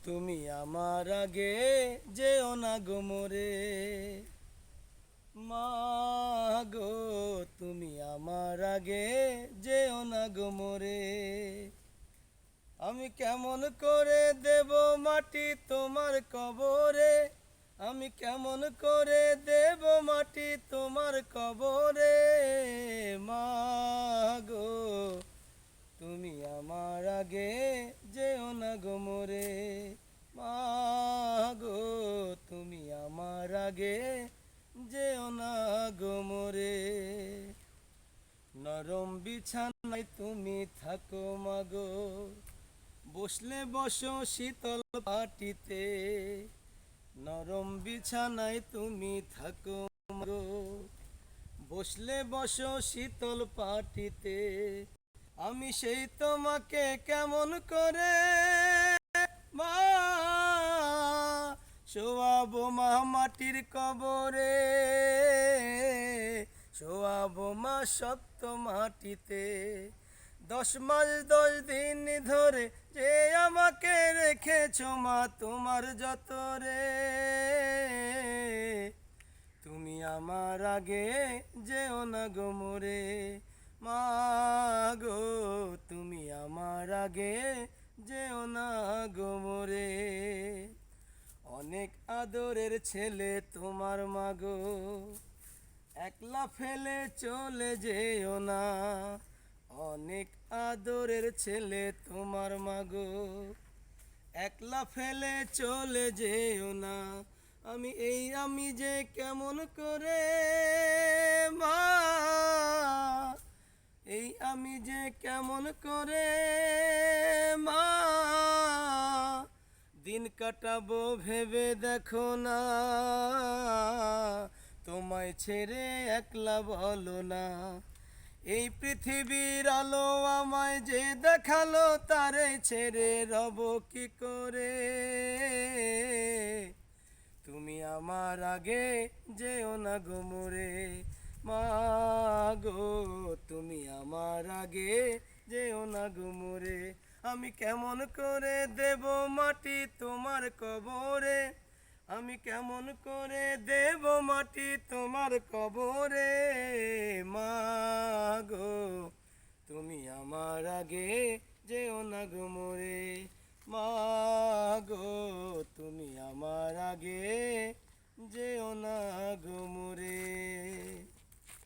তুমি আমার আগে যেও না গো মোরে, মা গো তুমি আমার আগে যেও না গো মোরে। আমি কেমন করে দেব মাটি তোমার কবরে, আমি কেমন করে দেব মাটি তোমার কবরে, মা গো তুমি আমার আগে যেও না গো মোরে, মা গো তুমি আমার আগে যেও না গো মোরে। নরম বিছানায় তুমি থাকো মাগো, বসলে বসো শীতল পাটিতে, নরম বিছানায় তুমি থাকো মাগো, বসলে বসো শীতল পাটিতে। আমি সেই তোমাকে কেমন করে মা শোয়াবো মা মাটির কবরে, শোয়াবো মা শক্ত মাটিতে। 10 মাস 10 দিন ধরে যে আমাকে রেখেছো মা তোমার যতরে, তুমি আমার আগে যেও না গো মোরে, মা গো তুমি আমার আগে যেও না গো মোরে। অনেক আদরের ছেলে তোমার মাগো, একলা ফেলে চলে যেও না। অনেক আদরের ছেলে তোমার মাগো, একলা ফেলে চলে যেও না। আমি যে কেমন করে মা, আমি যে কেমন করে মা দিন কাটাবো ভেবে দেখো না, তোমায় ছেড়ে একলা বলো না। এই পৃথিবীর আলো আমায় যে দেখালো, তারে ছেড়ে রব কি করে। তুমি আমার আগে যেও না গো মোরে, মা গো তুমি আমার আগে যেও না গো মোরে। আমি কেমন করে দেব মাটি তোমার কবরে, আমি কেমন করে দেব মাটি তোমার কবরে, মা গো তুমি আমার আগে যেও না গো মোরে, মা গো তুমি আমার আগে যেও না গো মোরে।